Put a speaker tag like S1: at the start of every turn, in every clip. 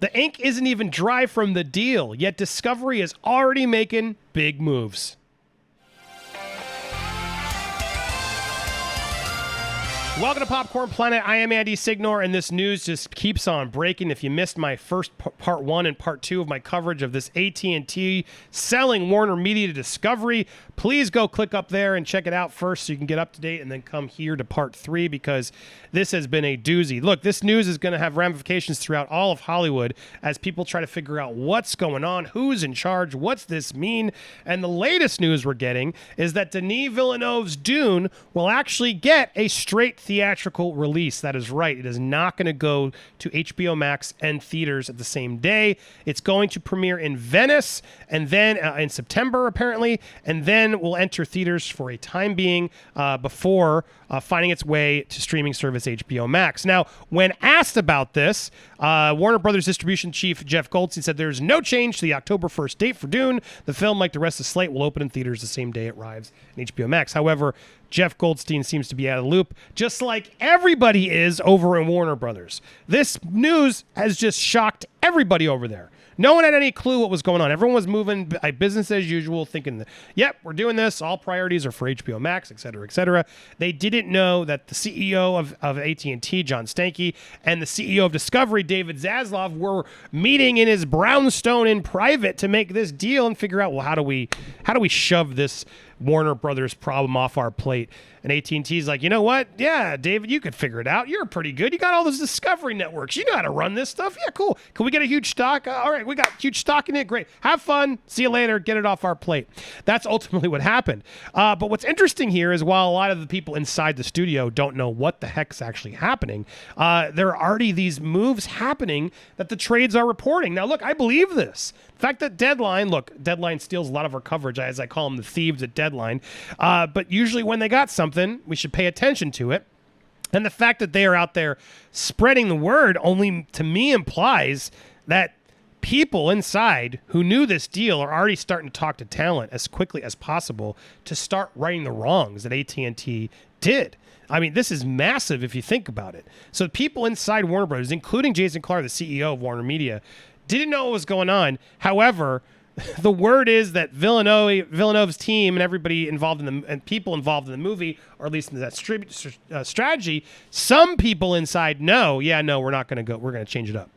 S1: The ink isn't even dry from the deal, yet Discovery is already making big moves. Welcome to Popcorn Planet. I am Andy Signore, and this news just keeps on breaking. If you missed my first part 1 and part 2 of my coverage of this AT&T selling Warner Media to Discovery, please go click up there and check it out first so you can get up to date, and then come here to part 3 because this has been a doozy. Look, this news is going to have ramifications throughout all of Hollywood as people try to figure out what's going on, who's in charge, what's this mean, and the latest news we're getting is that Denis Villeneuve's Dune will actually get a straight theatrical release. That is right. It is not going to go to HBO Max and theaters at the same day. It's going to premiere in Venice and then in September, apparently, and then will enter theaters for a time being before finding its way to streaming service HBO Max. Now, when asked about this, Warner Brothers distribution chief Jeff Goldstein said there's no change to the October 1st date for Dune. The film, like the rest of the slate, will open in theaters the same day it arrives in HBO Max. However, Jeff Goldstein seems to be out of the loop, just like everybody is over in Warner Brothers. This news has just shocked everybody over there. No one had any clue what was going on. Everyone was moving by business as usual, thinking, yep, we're doing this. All priorities are for HBO Max, et cetera, et cetera. They didn't know that the CEO of AT&T, John Stankey, and the CEO of Discovery, David Zaslav, were meeting in his brownstone in private to make this deal and figure out, well, how do we shove this Warner Brothers problem off our plate? And AT&T's like, you know what? Yeah, David, you could figure it out. You're pretty good. You got all those Discovery networks. You know how to run this stuff. Yeah, cool. Can we get a huge stock? All right, we got huge stock in it. Great. Have fun. See you later. Get it off our plate. That's ultimately what happened. But what's interesting here is while a lot of the people inside the studio don't know what the heck's actually happening, there are already these moves happening that the trades are reporting. Now, look, I believe this. The fact that Deadline steals a lot of our coverage, as I call them the thieves at Deadline. But usually when they got something, we should pay attention to it. And the fact that they are out there spreading the word only, to me, implies that people inside who knew this deal are already starting to talk to talent as quickly as possible to start righting the wrongs that AT&T did. I mean, this is massive if you think about it. So people inside Warner Brothers, including Jason Clarke, the CEO of Warner Media, didn't know what was going on. However, the word is that Villeneuve's team and everybody involved and people involved in the movie, or at least in that strategy, some people inside know, we're not going to go. We're going to change it up.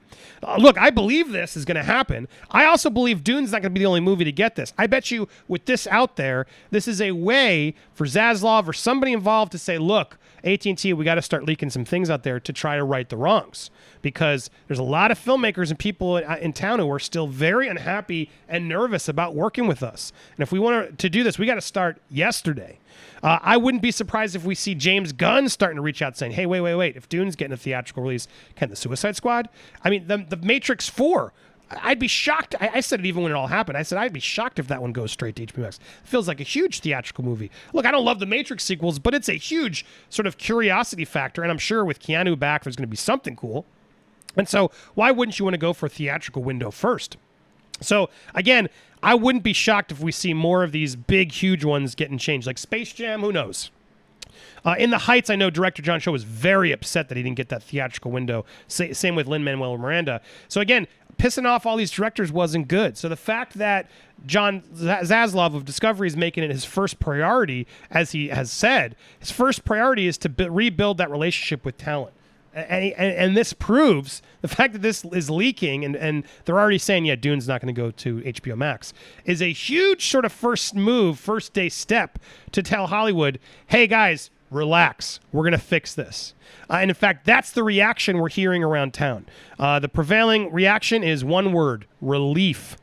S1: Look, I believe this is going to happen. I also believe Dune's not going to be the only movie to get this. I bet you with this out there, this is a way for Zaslav or somebody involved to say, look, AT&T, we got to start leaking some things out there to try to right the wrongs, because there's a lot of filmmakers and people in town who are still very unhappy and nervous about working with us. And if we want to do this, we got to start yesterday. I wouldn't be surprised if we see James Gunn starting to reach out saying, hey, wait. If Dune's getting a theatrical release, can the Suicide Squad? I mean, the Matrix 4, I'd be shocked. I said it even when it all happened. I said I'd be shocked if that one goes straight to HBO Max. It feels like a huge theatrical movie. Look, I don't love the Matrix sequels, but it's a huge sort of curiosity factor, and I'm sure with Keanu back, there's going to be something cool. And so why wouldn't you want to go for a theatrical window first? So, again, I wouldn't be shocked if we see more of these big, huge ones getting changed. Like Space Jam, who knows? In the Heights, I know director John Cho was very upset that he didn't get that theatrical window. Same with Lin-Manuel Miranda. So, again, pissing off all these directors wasn't good. So the fact that John Zaslav of Discovery is making it his first priority, as he has said, his first priority is to rebuild that relationship with talent. And this proves the fact that this is leaking and they're already saying, yeah, Dune's not going to go to HBO Max, is a huge sort of first day step to tell Hollywood, hey, guys, relax. We're going to fix this. And in fact, that's the reaction we're hearing around town. The prevailing reaction is one word: relief.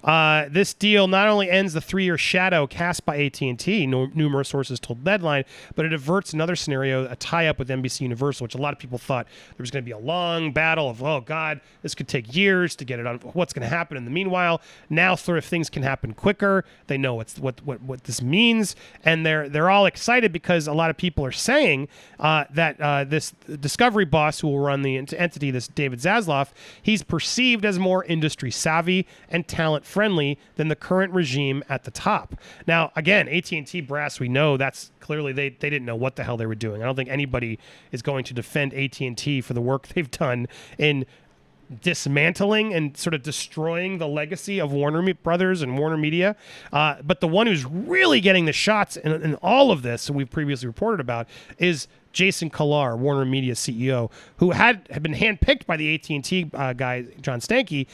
S1: This deal not only ends the 3-year shadow cast by AT&T, numerous sources told Deadline, but it averts another scenario, a tie-up with NBC Universal, which a lot of people thought there was going to be a long battle of, oh, God, this could take years to get it on. What's going to happen in the meanwhile? Now sort of things can happen quicker. They know what this means, and they're all excited because a lot of people are saying that this Discovery boss who will run the entity, this David Zaslav, he's perceived as more industry savvy and talent friendly than the current regime at the top. Now, again, AT&T brass, we know that's clearly they didn't know what the hell they were doing. I don't think anybody is going to defend AT&T for the work they've done in dismantling and sort of destroying the legacy of Warner Brothers and Warner Media. But the one who's really getting the shots in all of this, we've previously reported about, is Jason Kilar, Warner Media CEO, who had been handpicked by the AT&T guy, John Stankey.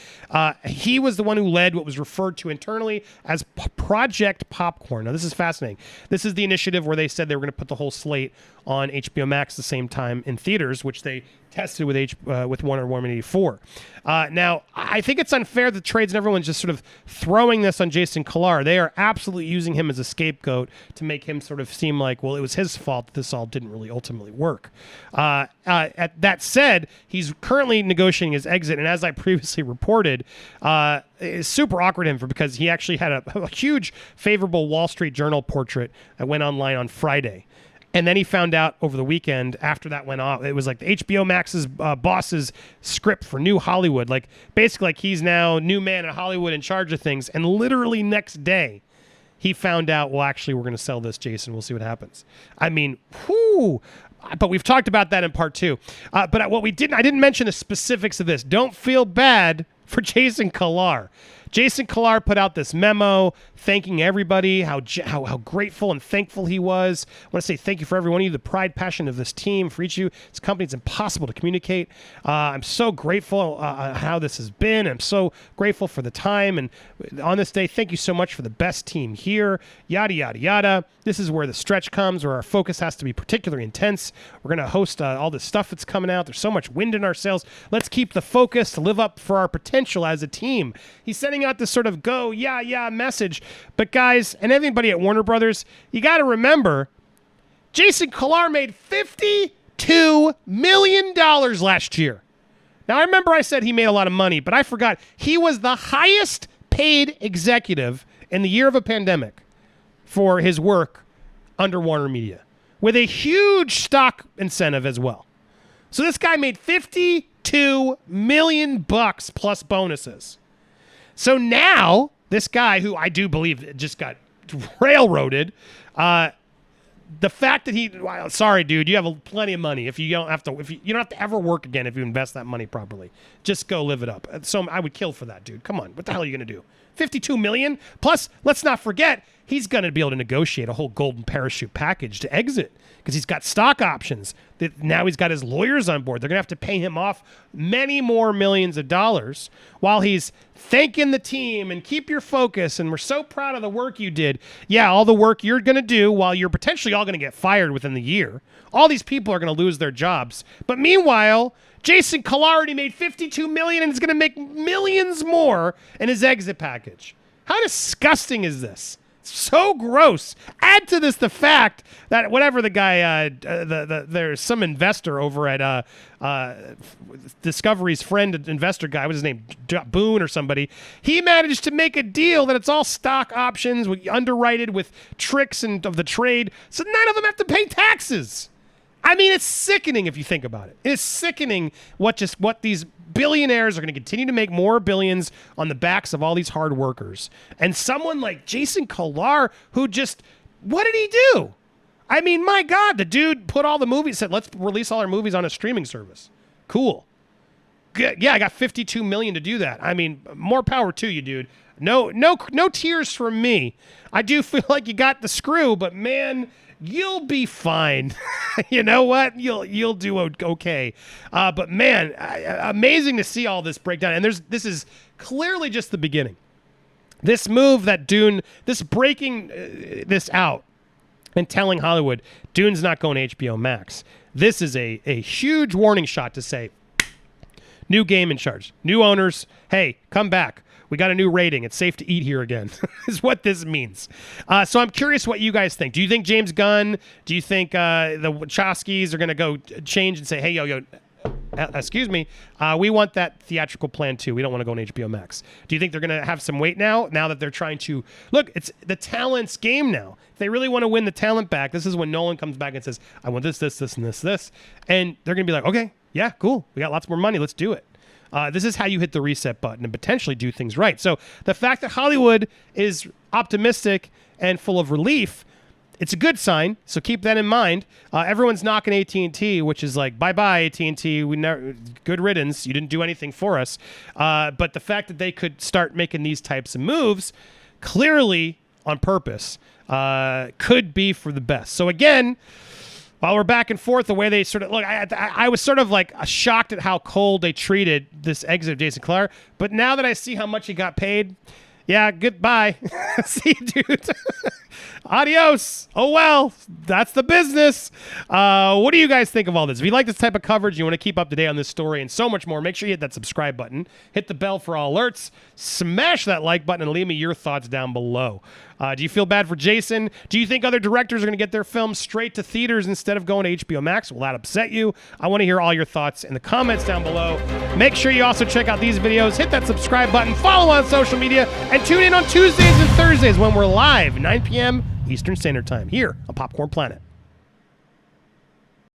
S1: He was the one who led what was referred to internally as Project Popcorn. Now, this is fascinating. This is the initiative where they said they were going to put the whole slate on HBO Max at the same time in theaters, which they tested with Warner 184. Now, I think it's unfair that trades and everyone's just sort of throwing this on Jason Kilar. They are absolutely using him as a scapegoat to make him sort of seem like, well, it was his fault that this all didn't really ultimately work. That said, he's currently negotiating his exit, and as I previously reported, it's super awkward him because he actually had a huge favorable Wall Street Journal portrait that went online on Friday. And then he found out over the weekend, after that went off, it was like the HBO Max's boss's script for New Hollywood. Like, basically, like he's now new man in Hollywood in charge of things. And literally next day, he found out, well, actually, we're going to sell this, Jason. We'll see what happens. I mean, whew. But we've talked about that in part 2. But I didn't mention the specifics of this. Don't feel bad for Jason Kilar. Jason Kilar put out this memo thanking everybody, how grateful and thankful he was. I want to say thank you for every one of you, the pride, passion of this team, for each of you. This company, it's impossible to communicate. I'm so grateful how this has been. I'm so grateful for the time. And on this day, thank you so much for the best team here, yada, yada, yada. This is where the stretch comes, where our focus has to be particularly intense. We're going to host all this stuff that's coming out. There's so much wind in our sails. Let's keep the focus to live up for our potential as a team. He's sending out this sort of go, yeah message. But guys, and everybody at Warner Brothers, you got to remember, Jason Kilar made $52 million last year. Now, I remember I said he made a lot of money, but I forgot. He was the highest paid executive in the year of a pandemic for his work under Warner Media, with a huge stock incentive as well. So this guy made $52 million plus bonuses. So now, this guy, who I do believe just got railroaded, the fact that sorry, dude, you have plenty of money. You don't have to ever work again if you invest that money properly. Just go live it up. So I would kill for that, dude. Come on, what the hell are you gonna do? $52 million plus. Let's not forget, he's gonna be able to negotiate a whole golden parachute package to exit because he's got stock options. Now he's got his lawyers on board. They're gonna have to pay him off many more millions of dollars while he's thanking the team and keep your focus. And we're so proud of the work you did. Yeah, all the work you're gonna do while you're potentially all gonna get fired within the year. All these people are gonna lose their jobs. But meanwhile, Jason Kilar already made $52 million and is going to make millions more in his exit package. How disgusting is this? So gross. Add to this the fact that whatever the guy, there's some investor over at Discovery's friend investor guy, what's his name, Boone or somebody, he managed to make a deal that it's all stock options, underwritten with tricks of the trade, so none of them have to pay taxes. I mean, it's sickening if you think about it. It's sickening what these billionaires are going to continue to make more billions on the backs of all these hard workers. And someone like Jason Kilar, who what did he do? I mean, my God, the dude put all the movies, said, let's release all our movies on a streaming service. Cool. Good. Yeah, I got $52 million to do that. I mean, more power to you, dude. No tears from me. I do feel like you got the screw, but man, you'll be fine. You know what? You'll do okay. But man, amazing to see all this breakdown. And this is clearly just the beginning. This move that DUNE, this breaking this out and telling Hollywood, DUNE's not going to HBO Max. This is a huge warning shot to say, new game in charge, new owners. Hey, come back. We got a new rating. It's safe to eat here again, is what this means. So I'm curious what you guys think. Do you think James Gunn, do you think the Wachowskis are going to go change and say, hey, yo, excuse me, we want that theatrical plan too. We don't want to go on HBO Max. Do you think they're going to have some weight now that they're trying to, look, it's the talent's game now. If they really want to win the talent back, this is when Nolan comes back and says, I want this, and this. And they're going to be like, okay, yeah, cool. We got lots more money. Let's do it. This is how you hit the reset button and potentially do things right. So the fact that Hollywood is optimistic and full of relief, It's a good sign, so keep that in mind. Everyone's knocking AT&T, which is like, bye-bye, AT&T. Good riddance. You didn't do anything for us. But the fact that they could start making these types of moves, clearly on purpose, could be for the best. So again, while we're back and forth, the way they sort of look, I was sort of like shocked at how cold they treated this exit of Jason Clare. But now that I see how much he got paid, yeah, goodbye. See you, dude. Adios. Oh, well, that's the business. What do you guys think of all this? If you like this type of coverage, you want to keep up to date on this story and so much more, make sure you hit that subscribe button, hit the bell for all alerts, smash that like button, and leave me your thoughts down below. Do you feel bad for Jason? Do you think other directors are going to get their films straight to theaters instead of going to HBO Max? Will that upset you? I want to hear all your thoughts in the comments down below. Make sure you also check out these videos, hit that subscribe button, follow on social media, and tune in on Tuesdays and Thursdays when we're live, 9 p.m. Eastern Standard Time, here on Popcorn Planet.